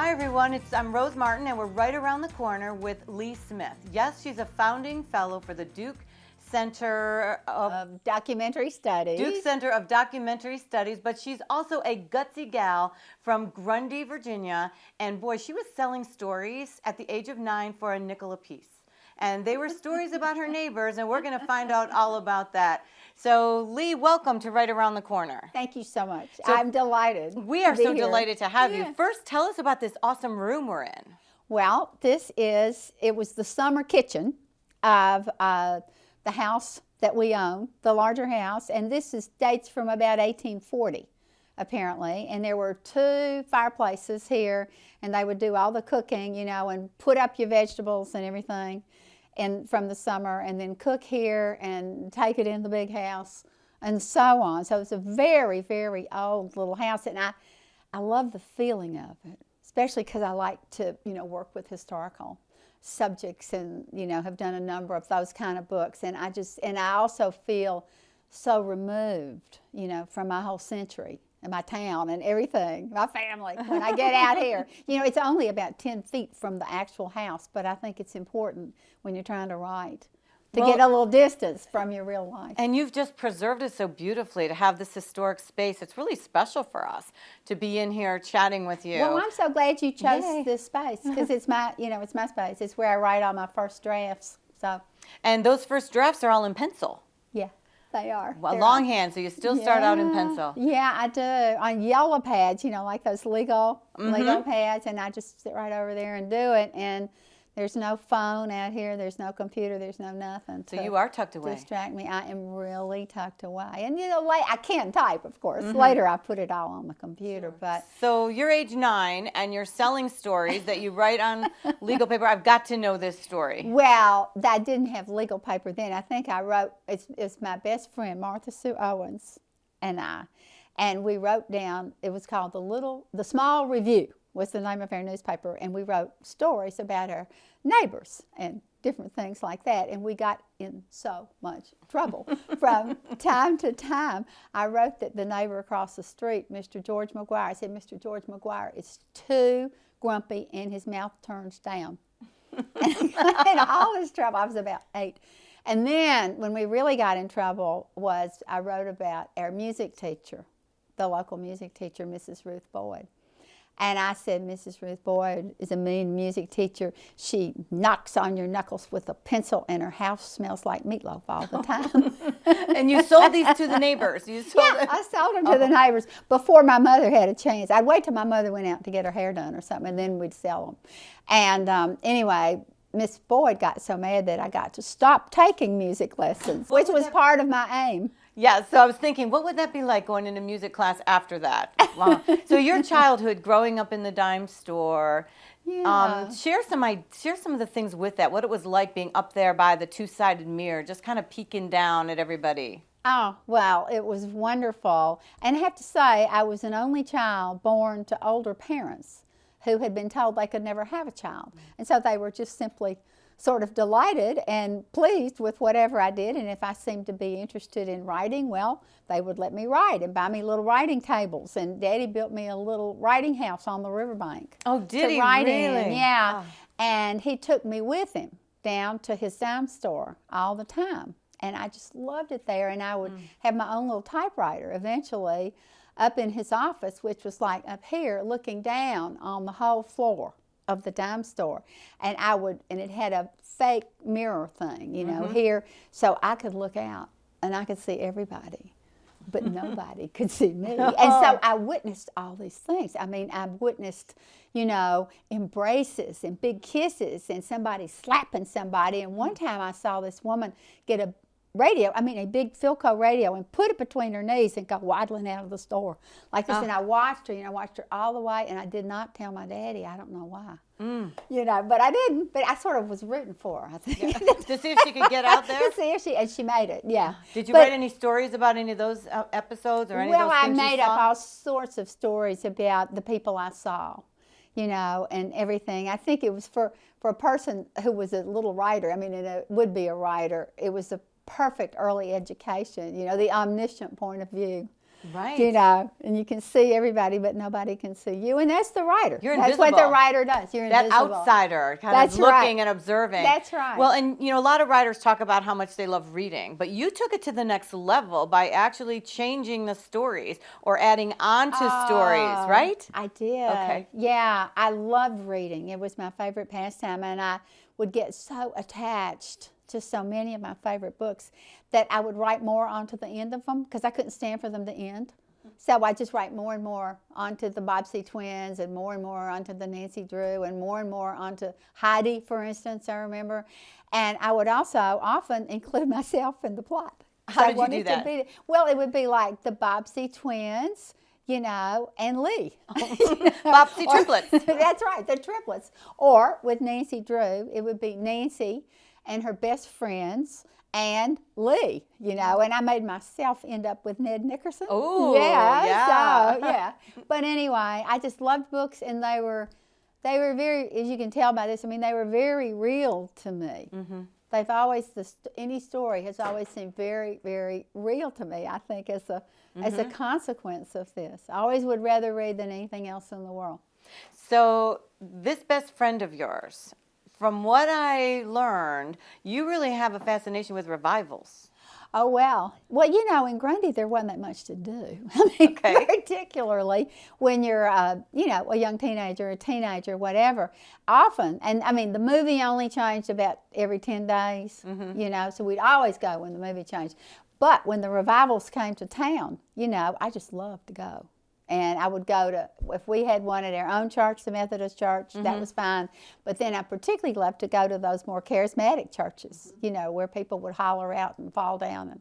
Hi everyone, I'm Rose Martin and we're right around the corner with Lee Smith. Yes, she's a founding fellow for the Duke Center of Documentary Studies. Duke Center of Documentary Studies, but she's also a gutsy gal from Grundy, Virginia. And boy, she was selling stories at the age of 9 for a nickel a piece. And they were stories about her neighbors, and we're going to find out all about that. So, Lee, welcome to Right Around the Corner. Thank you so much. So I'm delighted. We are so delighted to have you. Yeah. First, tell us about this awesome room we're in. Well, it was the summer kitchen of the house that we own, the larger house, and this dates from about 1840, apparently. And there were 2 fireplaces here, and they would do all the cooking, you know, and put up your vegetables and everything. And from the summer, and then cook here and take it in the big house and so on. So it's a very, very old little house, and I love the feeling of it, especially because I like to, you know, work with historical subjects and, you know, have done a number of those kind of books. And I also feel so removed, you know, from my whole century and my town and everything, my family, when I get out here. You know, it's only about 10 feet from the actual house, but I think it's important when you're trying to write to get a little distance from your real life. And you've just preserved it so beautifully to have this historic space. It's really special for us to be in here chatting with you. Well, I'm so glad you chose this space because it's my, you know, it's my space. It's where I write all my first drafts. So. And those first drafts are all in pencil. Yeah. They are. Well, longhand, so you still start out in pencil. Yeah, I do. On yellow pads, you know, like those legal pads, and I just sit right over there and do it. And there's no phone out here. There's no computer. There's no nothing. So you are tucked away. Distract me. I am really tucked away. And, you know, I can't type, of course. Later I put it all on the computer. But so you're age 9, and you're selling stories that you write on legal paper. I've got to know this story. Well, I didn't have legal paper then. I think I wrote, it's my best friend, Martha Sue Owens, and I. And we wrote down, it was called The Small Review was the name of our newspaper, and we wrote stories about our neighbors and different things like that, and we got in so much trouble. From time to time, I wrote that the neighbor across the street, Mr. George McGuire, I said, Mr. George McGuire is too grumpy and his mouth turns down. And all this trouble. I was about 8. And then when we really got in trouble was I wrote about our music teacher, the local music teacher, Mrs. Ruth Boyd. And I said, Mrs. Ruth Boyd is a mean music teacher. She knocks on your knuckles with a pencil, and her house smells like meatloaf all the time. And you sold these to the neighbors. I sold them to the neighbors before my mother had a chance. I'd wait till my mother went out to get her hair done or something, and then we'd sell them. And anyway, Miss Boyd got so mad that I got to stop taking music lessons, which was part of my aim. Yeah, so I was thinking, what would that be like going into music class after that? Wow. So your childhood, growing up in the dime store, share some of the things with that, what it was like being up there by the 2-sided mirror, just kind of peeking down at everybody. Oh, well, it was wonderful. And I have to say, I was an only child born to older parents who had been told they could never have a child. And so they were just simply sort of delighted and pleased with whatever I did, and if I seemed to be interested in writing, well, they would let me write and buy me little writing tables, and Daddy built me a little writing house on the riverbank. Oh, did he really? Yeah, and he took me with him down to his dime store all the time, and I just loved it there, and I would have my own little typewriter eventually up in his office, which was like up here looking down on the whole floor of the dime store, and it had a fake mirror thing, you know, here, so I could look out and I could see everybody, but nobody could see me. And so I witnessed all these things. I mean, I witnessed, you know, embraces and big kisses and somebody slapping somebody. And one time I saw this woman get a big Philco radio, and put it between her knees and go waddling out of the store like this. And I watched her, watched her all the way, and I did not tell my daddy. I don't know why. You know, but I didn't. But I sort of was rooting for her, I think. Yeah. To see if she could get out there? To see if she made it, yeah. Did you write any stories about any of those episodes or any of those things Well, I made up all sorts of stories about the people I saw, you know, and everything. I think it was for a person who was a little writer, I mean, it would be a writer, it was a perfect early education, you know, the omniscient point of view. Right. You know, and you can see everybody, but nobody can see you. And that's the writer. You're That's what the invisible. writer does. You're That invisible. outsider kind That's of looking right. and observing. That's right. Well, and you know, a lot of writers talk about how much they love reading, but you took it to the next level by actually changing the stories or adding on to stories, right? I did. Okay. Yeah, I loved reading. It was my favorite pastime, and I would get so attached to so many of my favorite books that I would write more onto the end of them because I couldn't stand for them to end. So I just write more and more onto the Bobbsey twins and more onto the Nancy Drew and more onto Heidi, for instance, I remember. And I would also often include myself in the plot. How did you do that? Well, it would be like the Bobbsey twins, you know, and Lee. Bobbsey triplets. That's right, the triplets. Or with Nancy Drew, it would be Nancy and her best friends and Lee, you know, and I made myself end up with Ned Nickerson. Oh, yeah. So, yeah. But anyway, I just loved books, and they were very, as you can tell by this, I mean, they were very real to me. Mm-hmm. They've always, any story has always seemed very, very real to me, I think, as a consequence of this. I always would rather read than anything else in the world. So this best friend of yours, from what I learned, you really have a fascination with revivals. Oh, well, you know, in Grundy, there wasn't that much to do. I mean, Okay. particularly when you're, you know, a young teenager, a teenager, whatever. Often, and I mean, the movie only changed about every 10 days, you know, so we'd always go when the movie changed. But when the revivals came to town, you know, I just loved to go. And I would go to, if we had one at our own church, the Methodist church, that was fine. But then I particularly loved to go to those more charismatic churches, you know, where people would holler out and fall down and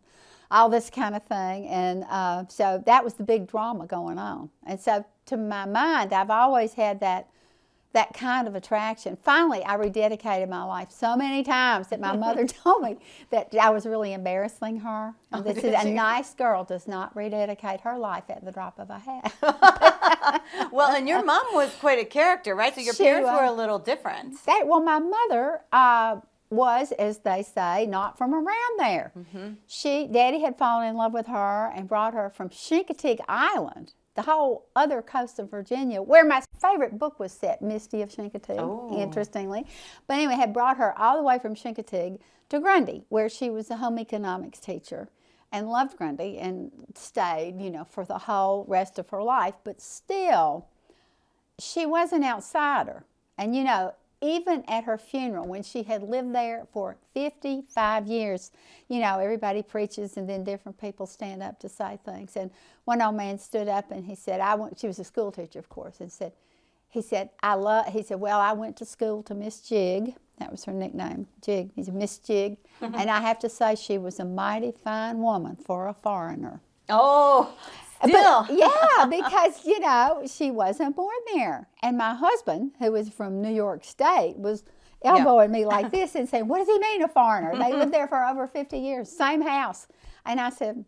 all this kind of thing. And so that was the big drama going on. And so to my mind, I've always had that kind of attraction. Finally, I rededicated my life so many times that my mother told me that I was really embarrassing her. And this is a nice girl does not rededicate her life at the drop of a hat. Well, and your mom was quite a character, right? So your parents were a little different. Well, my mother was, as they say, not from around there. Daddy had fallen in love with her and brought her from Chincoteague Island, the whole other coast of Virginia, where my favorite book was set, Misty of Chincoteague, interestingly. But anyway, had brought her all the way from Chincoteague to Grundy, where she was a home economics teacher and loved Grundy and stayed, you know, for the whole rest of her life. But still, she was an outsider. And, you know, even at her funeral, when she had lived there for 55 years, you know, everybody preaches and then different people stand up to say things. And one old man stood up and he said, she was a school teacher, of course, and he said, well, I went to school to Miss Jig. That was her nickname, Jig. He said, Miss Jig. And I have to say she was a mighty fine woman for a foreigner. Oh, still. But, yeah, because, you know, she wasn't born there. And my husband, who was from New York State, was elbowing me like this and saying, what does he mean, a foreigner? They lived there for over 50 years, same house. And I said,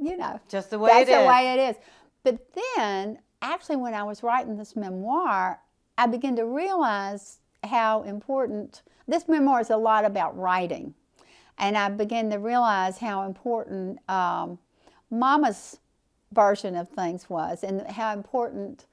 you know, just the way it is. That's the way it is. But then, actually, when I was writing this memoir, I began to realize how important, this memoir is a lot about writing. And I began to realize how important Mama's version of things was, and how important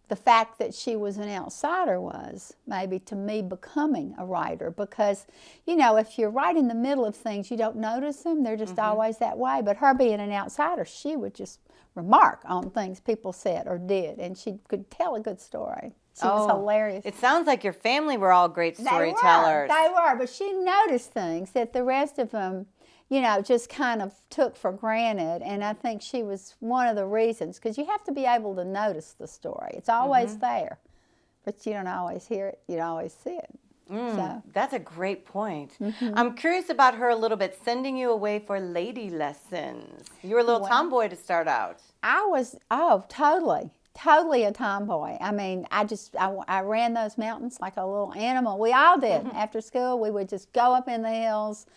the fact that she was an outsider was, maybe, to me becoming a writer. Because, you know, if you're right in the middle of things, you don't notice them. They're just always that way. But her being an outsider, she would just remark on things people said or did, and she could tell a good story. She was hilarious. It sounds like your family were all great storytellers. They were, but she noticed things that the rest of them, you know, just kind of took for granted. And I think she was one of the reasons, because you have to be able to notice the story. It's always there, but you don't always hear it. You don't always see it. So. That's a great point. I'm curious about her a little bit, sending you away for lady lessons. You were a little tomboy to start out. I was, totally a tomboy. I mean, I ran those mountains like a little animal. We all did. After school, we would just go up in the hills,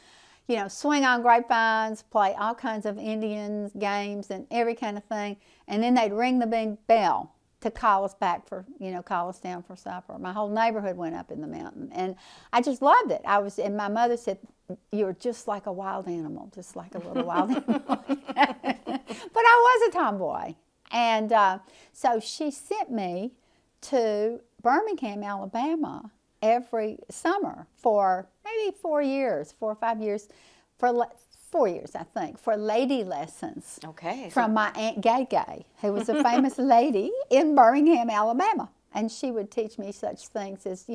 you know, swing on grapevines, play all kinds of Indian games and every kind of thing. And then they'd ring the big bell to call us back for, you know, call us down for supper. My whole neighborhood went up in the mountain. And I just loved it. And my mother said, you're just like a wild animal, just like a little wild animal. But I was a tomboy. And so she sent me to Birmingham, Alabama every summer for maybe 4 years, 4 or 5 years, for 4 years, I think, for lady lessons. Okay. From my Aunt Gay Gay, who was a famous lady in Birmingham, Alabama. And she would teach me such things as,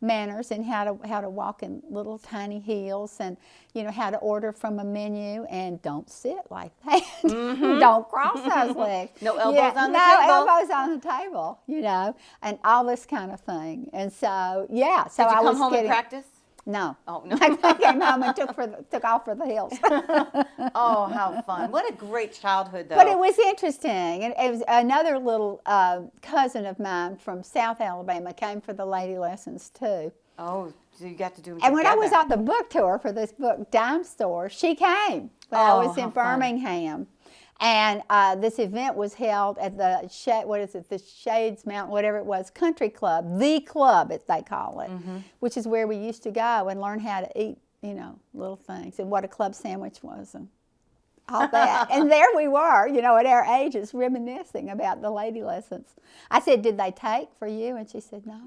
manners and how to walk in little tiny heels and, how to order from a menu and don't sit like that. Don't cross those legs. No elbows on the no table. No elbows on the table, and all this kind of thing. And so, yeah. So Did you I come was home getting, and practice? No. Oh, no. I came home and took off for the hills. Oh, how fun. What a great childhood, though. But it was interesting. And it was another little cousin of mine from South Alabama came for the lady lessons, too. Oh, so you got to do it And when I together. was on the book tour for this book, Dime Store, she came when I was in Birmingham. And this event was held at the Shades Mountain, whatever it was, country club, the club, as they call it, which is where we used to go and learn how to eat, little things and what a club sandwich was and all that. And there we were, at our ages, reminiscing about the lady lessons. I said, "Did they take for you?" And she said, "No."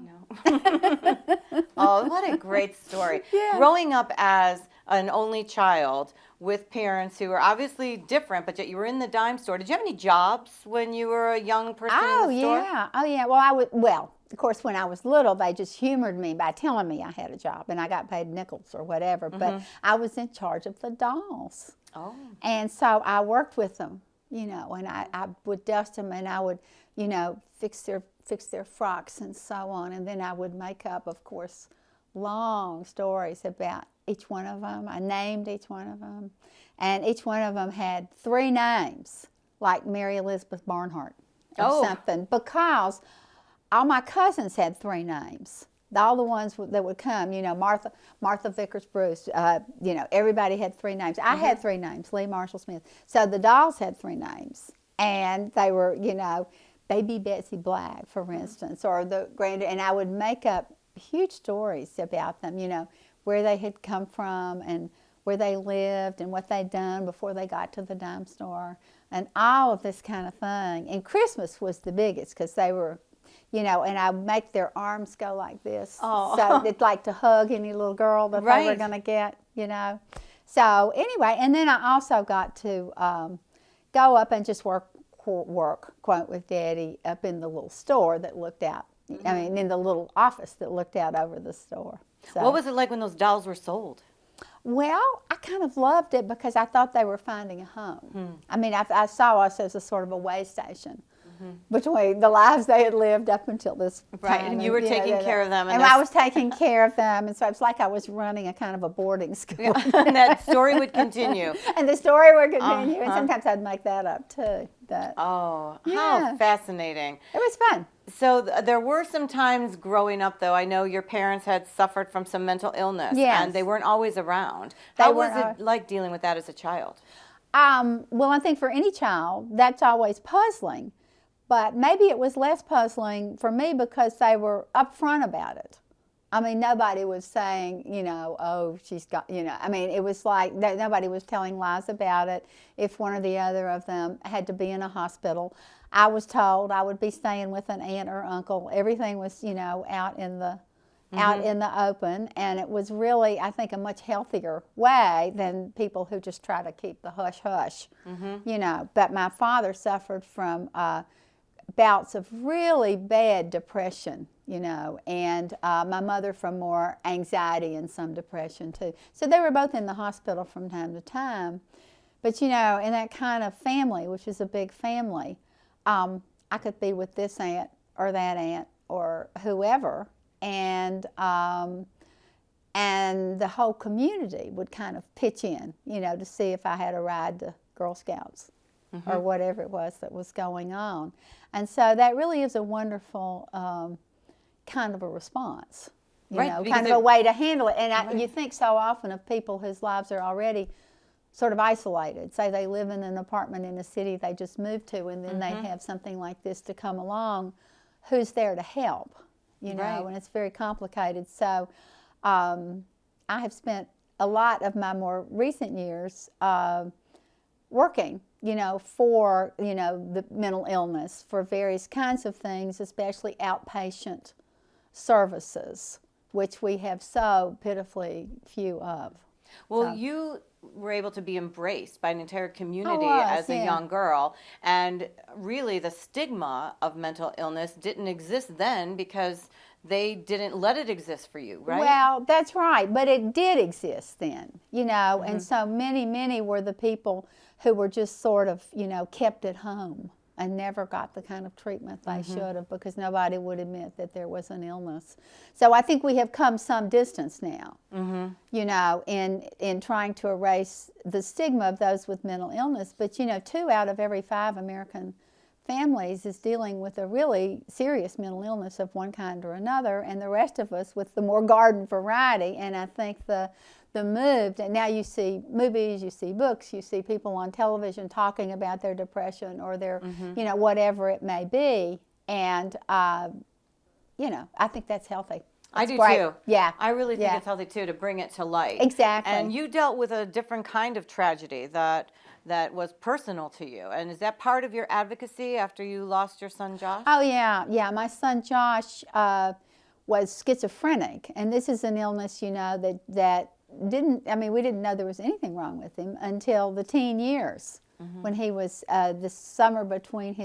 Oh, what a great story. Yeah. Growing up as an only child with parents who were obviously different, but yet you were in the dime store. Did you have any jobs when you were a young person in the store? Oh, yeah. Well, of course, when I was little, they just humored me by telling me I had a job, and I got paid nickels or whatever. But I was in charge of the dolls. Oh. And so I worked with them, and I would dust them, and I would, fix their frocks and so on. And then I would make up, of course, long stories about each one of them. I named each one of them. And each one of them had 3 names, like Mary Elizabeth Barnhart or something, because all my cousins had 3 names. All the ones that would come, Martha Vickers Bruce, everybody had 3 names. I had 3 names, Lee Marshall Smith. So the dolls had 3 names. And they were, Baby Betsy Black, for instance, or the granddad. And I would make up huge stories about them, where they had come from and where they lived and what they'd done before they got to the dime store and all of this kind of thing. And Christmas was the biggest because they were, and I'd make their arms go like this. Oh. So it's like to hug any little girl that they were going to get, So anyway, and then I also got to go up and just work, quote, with Daddy up in the little store that looked out. I mean, in the little office that looked out over the store. So, What was it like when those dolls were sold? well, I kind of loved it because I thought they were finding a home. I mean, I saw us as a sort of a way station between the lives they had lived up until this Right, time. and you were taking care of them. And I was taking care of them, and so it's like I was running a kind of a boarding school. And that story would continue. And the story would continue, and sometimes I'd make that up too. But Oh, Yeah. how fascinating. it was fun. So there were some times growing up, though, I know your parents had suffered from some mental illness, Yes. and they weren't always around. They How was weren't it like dealing with that as a child? Well, I think for any child, that's always puzzling. But maybe it was less puzzling for me because they were upfront about it. I mean, nobody was saying, oh, she's got, I mean, it was like nobody was telling lies about it. If one or the other of them had to be in a hospital, I was told I would be staying with an aunt or uncle. Everything was, out in the open, and it was really, I think, a much healthier way than people who just try to keep the hush hush. But my father suffered from bouts of really bad depression, and my mother from more anxiety and some depression too. So they were both in the hospital from time to time. But in that kind of family, which is a big family, I could be with this aunt or that aunt or whoever, and the whole community would kind of pitch in, to see if I had a ride to Girl Scouts or whatever it was that was going on. And so that really is a wonderful kind of a response, kind of a way to handle it. And you think so often of people whose lives are already sort of isolated. Say they live in an apartment in a city they just moved to, and then they have something like this to come along. Who's there to help? And it's very complicated. So I have spent a lot of my more recent years working, for, the mental illness, for various kinds of things, especially outpatient services, which we have so pitifully few of. Well, So. you were able to be embraced by an entire community was, as a yeah. young girl, and really the stigma of mental illness didn't exist then because they didn't let it exist for you, right? Well, that's right, but it did exist then, and so many were the people who were just sort of, kept at home and never got the kind of treatment they should have, because nobody would admit that there was an illness. So I think we have come some distance now, in trying to erase the stigma of those with mental illness. But, 2 out of every 5 American families is dealing with a really serious mental illness of one kind or another, and the rest of us with the more garden variety. And I think the move, and now you see movies, you see books, you see people on television talking about their depression or their, whatever it may be. And, I think that's healthy. I do great. too. Yeah. I really think Yeah. it's healthy too to bring it to light. Exactly. And you dealt with a different kind of tragedy that was personal to you. And is that part of your advocacy after you lost your son Josh? Oh yeah, yeah. My son Josh was schizophrenic, and this is an illness, that didn't. I mean, we didn't know there was anything wrong with him until the teen years, when he was the summer between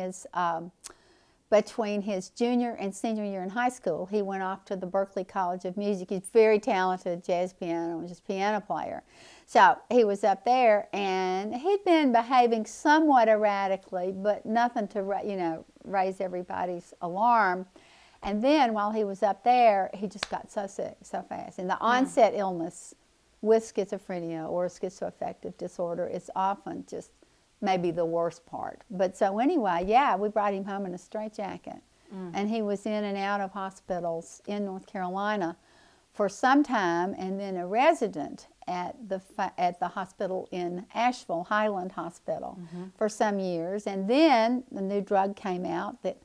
his junior and senior year in high school. He went off to the Berklee College of Music. He's very talented jazz piano, just piano player. So he was up there, and he'd been behaving somewhat erratically, but nothing to, raise everybody's alarm. And then while he was up there, he just got so sick so fast. And the onset illness with schizophrenia or schizoaffective disorder is often just maybe the worst part. But so anyway, we brought him home in a straitjacket. And he was in and out of hospitals in North Carolina for some time, and then a resident at the hospital in Asheville, Highland Hospital, for some years. And then the new drug came out that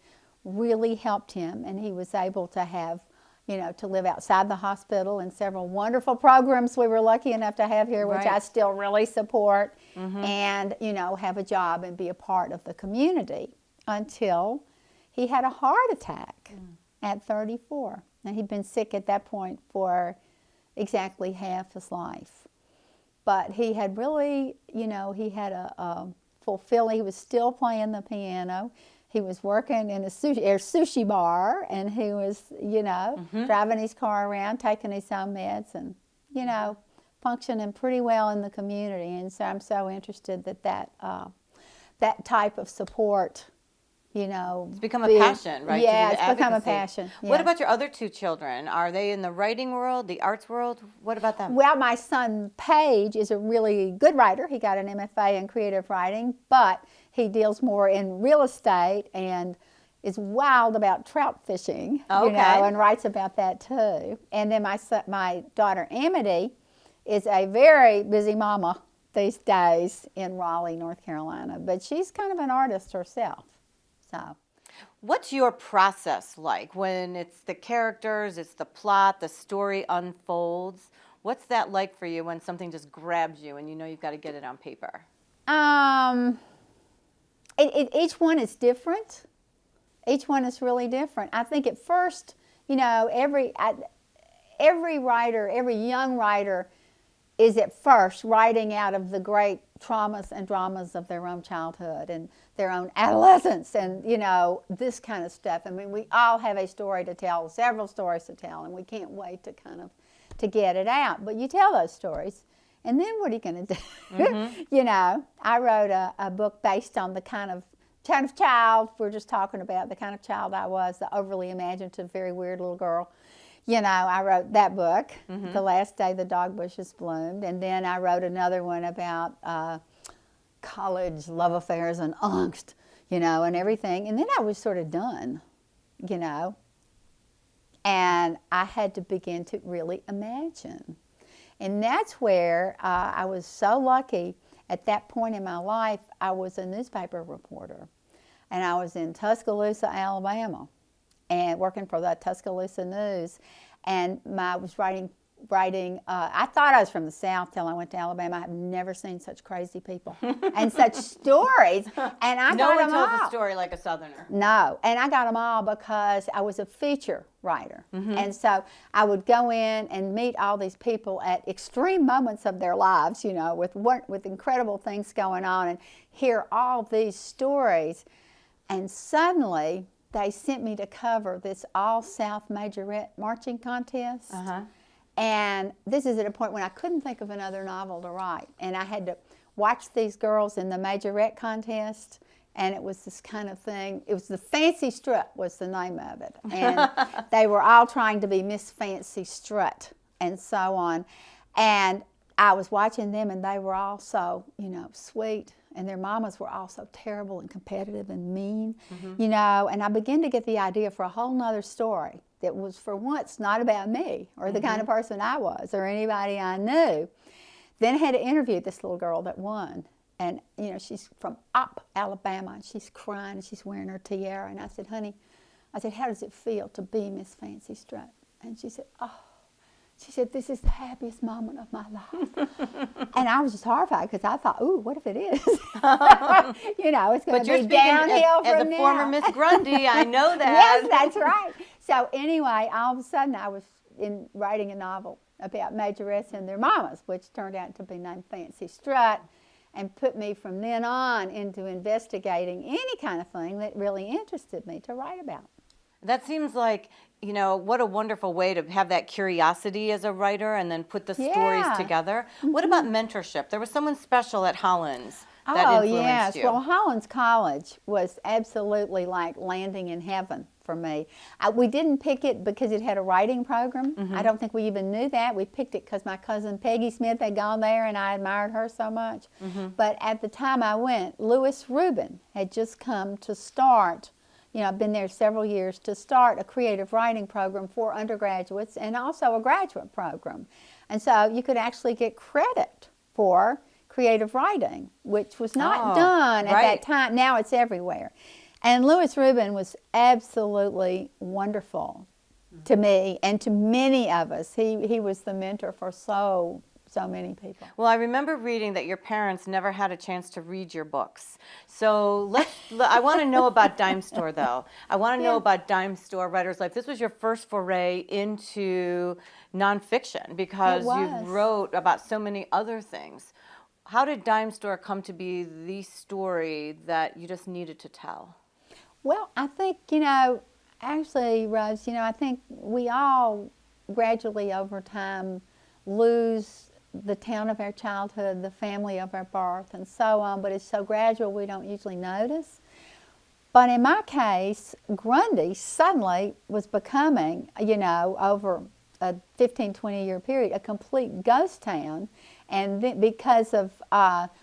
really helped him, and he was able to have, to live outside the hospital in several wonderful programs we were lucky enough to have here, which I still really support, and, have a job and be a part of the community, until he had a heart attack at 34. And he'd been sick at that point for exactly half his life. But he had really, he had a fulfilling, he was still playing the piano. He was working in a sushi bar, and he was, driving his car around, taking his own meds, and, functioning pretty well in the community. And so I'm so interested that type of support, it's become a passion, right? Yeah, it's become a passion. Yeah. What about your other 2 children? Are they in the writing world, the arts world? What about them? Well, my son Paige is a really good writer. He got an MFA in creative writing, but he deals more in real estate and is wild about trout fishing, and writes about that too. And then my daughter Amity is a very busy mama these days in Raleigh, North Carolina, but she's kind of an artist herself. So, what's your process like when it's the characters, it's the plot, the story unfolds? What's that like for you when something just grabs you and you've got to get it on paper? Each one is different. Each one is really different. I think at first, every writer, every young writer is at first writing out of the great traumas and dramas of their own childhood and their own adolescence and, this kind of stuff. I mean, we all have a story to tell, several stories to tell, and we can't wait to get it out. But you tell those stories, and then what are you going to do? I wrote a book based on the kind of child, we're just talking about the kind of child I was, the overly imaginative, very weird little girl. I wrote that book, The Last Day the Dog Bushes Bloomed, and then I wrote another one about college love affairs and angst, and everything. And then I was sort of done, and I had to begin to really imagine. And that's where I was so lucky. At that point in my life, I was a newspaper reporter, and I was in Tuscaloosa, Alabama, and working for the Tuscaloosa News, and I was writing writing. I thought I was from the South till I went to Alabama. I've never seen such crazy people and such stories. And I No got one them tells all. a story like a Southerner. No, and I got them all because I was a feature writer. And so I would go in and meet all these people at extreme moments of their lives, you know, with incredible things going on, and hear all these stories. And suddenly they sent me to cover this All-South Majorette marching contest. And this is at a point when I couldn't think of another novel to write. And I had to watch these girls in the Majorette contest. And it was this kind of thing. It was the Fancy Strut was the name of it. And they were all trying to be Miss Fancy Strut and so on. And I was watching them, and they were all so, you know, sweet. And their mamas were all so terrible and competitive and mean, you know. And I began to get the idea for a whole nother story that was, for once, not about me or the kind of person I was or anybody I knew. Then I had to interview this little girl that won. And, you know, she's from Alabama, and she's crying, and she's wearing her tiara. And I said, honey, I said, how does it feel to be Miss Fancy Strut? And she said, oh. She said, this is the happiest moment of my life. And I was just horrified because I thought, ooh, what if it is? You know, it's going to be downhill from now. As a former Miss Grundy, I know that. Yes, that's right. So anyway, all of a sudden I was writing a novel about majorettes and their mamas, which turned out to be named Fancy Strut, and put me from then on into investigating any kind of thing that really interested me to write about. That seems like, you know, what a wonderful way to have that curiosity as a writer and then put the stories together. What about mentorship? There was someone special at Hollins that influenced you. Well, Hollins College was absolutely like landing in heaven for me. We didn't pick it because it had a writing program. I don't think we even knew that. We picked it because my cousin Peggy Smith had gone there and I admired her so much. But at the time I went, Louis Rubin had just come to start, you know, I've been there several years, to start a creative writing program for undergraduates and also a graduate program. And so you could actually get credit for creative writing, which was not done at that time. Now it's everywhere. And Louis Rubin was absolutely wonderful to me and to many of us. He was the mentor for so many people. Well, I remember reading that your parents never had a chance to read your books. So I want to know about Dime Store, though. I want to know about Dime Store Writer's Life. This was your first foray into nonfiction because you wrote about so many other things. How did Dime Store come to be the story that you just needed to tell? Well, I think, you know, actually, Rose, you know, I think we all gradually over time lose the town of our childhood, the family of our birth, and so on, but it's so gradual we don't usually notice. But in my case, Grundy suddenly was becoming, you know, over a 15, 20-year period, a complete ghost town. And then because of,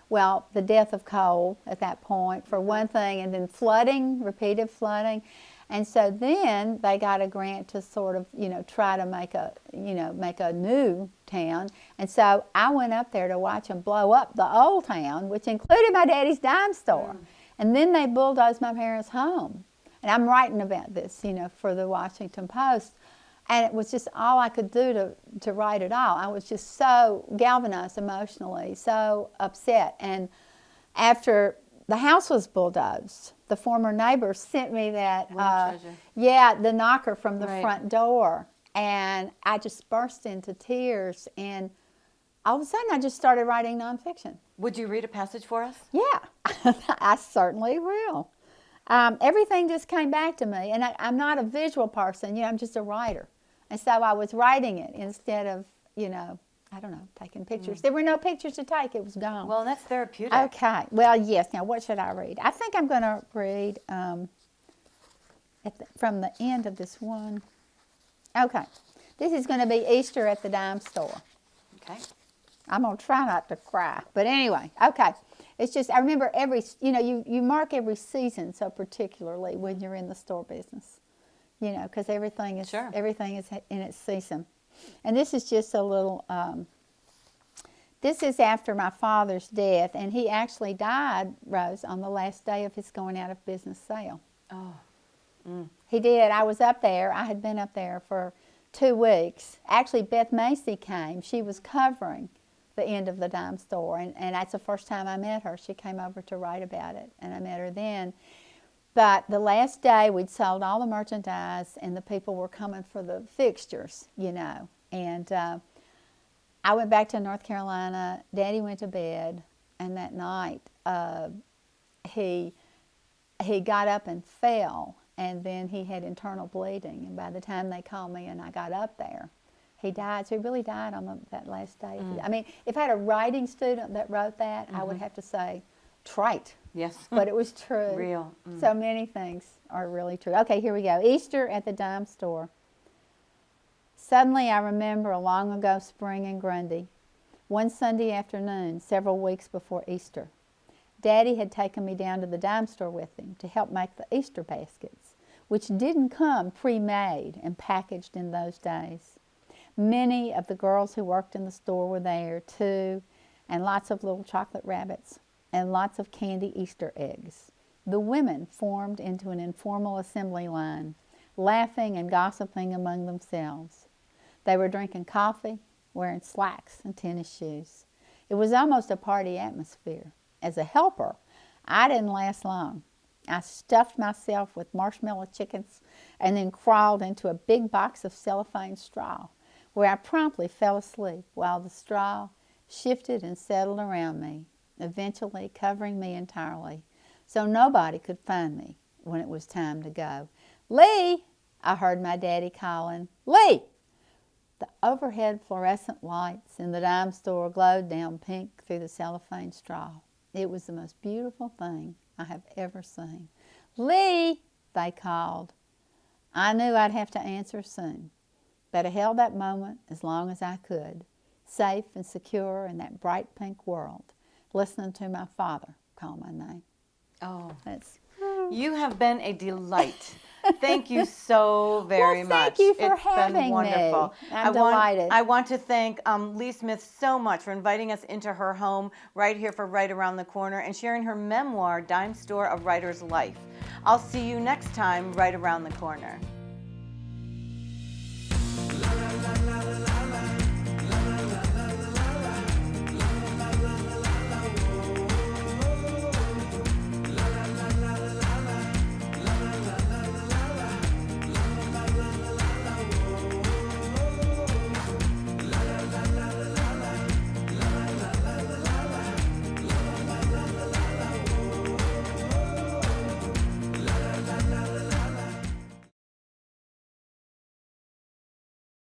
well, the death of coal at that point, for one thing, and then flooding, repeated flooding. And so then they got a grant to sort of, you know, try to make a new town. And so I went up there to watch them blow up the old town, which included my daddy's dime store. And then they bulldozed my parents' home. And I'm writing about this, you know, for the Washington Post. And it was just all I could do to write it all. I was just so galvanized emotionally, so upset. And after the house was bulldozed, the former neighbor sent me that, the knocker from the front door. And I just burst into tears. And all of a sudden, I just started writing nonfiction. Would you read a passage for us? Yeah, I certainly will. Everything just came back to me. And I'm not a visual person. You know, I'm just a writer. And so I was writing it instead of, you know, I don't know, taking pictures. There were no pictures to take. It was gone. Well, that's therapeutic. Okay. Well, yes. Now, what should I read? I think I'm going to read from the end of this one. Okay. This is going to be Easter at the Dime Store. Okay. I'm going to try not to cry. But anyway, okay. It's just, I remember you mark every season so particularly when you're in the store business. You know, because everything is in its season. And this is just a little, this is after my father's death, and he actually died, Rose, on the last day of his going out of business sale. Oh. He did. I was up there. I had been up there for 2 weeks. Actually, Beth Macy came. She was covering the end of the dime store, and that's the first time I met her. She came over to write about it, and I met her then. But the last day, we'd sold all the merchandise, and the people were coming for the fixtures, you know. And I went back to North Carolina. Daddy went to bed, and that night he got up and fell, and then he had internal bleeding. And by the time they called me and I got up there, he died. So he really died on that last day. I mean, if I had a writing student that wrote that, I would have to say, trite. Yes. But it was true. Real. So many things are really true. Okay, here we go. Easter at the dime store. Suddenly I remember a long ago spring in Grundy, one Sunday afternoon, several weeks before Easter. Daddy had taken me down to the dime store with him to help make the Easter baskets, which didn't come pre-made and packaged in those days. Many of the girls who worked in the store were there too, and lots of little chocolate rabbits and lots of candy Easter eggs. The women formed into an informal assembly line, laughing and gossiping among themselves. They were drinking coffee, wearing slacks and tennis shoes. It was almost a party atmosphere. As a helper, I didn't last long. I stuffed myself with marshmallow chickens and then crawled into a big box of cellophane straw, where I promptly fell asleep while the straw shifted and settled around me, eventually covering me entirely, so nobody could find me when it was time to go. "Lee!" I heard my daddy calling. "Lee!" The overhead fluorescent lights in the dime store glowed down pink through the cellophane straw. It was the most beautiful thing I have ever seen. "Lee!" they called. I knew I'd have to answer soon, but I held that moment as long as I could, safe and secure in that bright pink world, listening to my father call my name. Oh, That's you have been a delight. Thank you so very Well, much. thank you for It's been having me. wonderful. I'm delighted. I want to thank Lee Smith so much for inviting us into her home right here for Right Around the Corner and sharing her memoir, Dime Store: A Writer's Life. I'll see you next time, Right Around the Corner.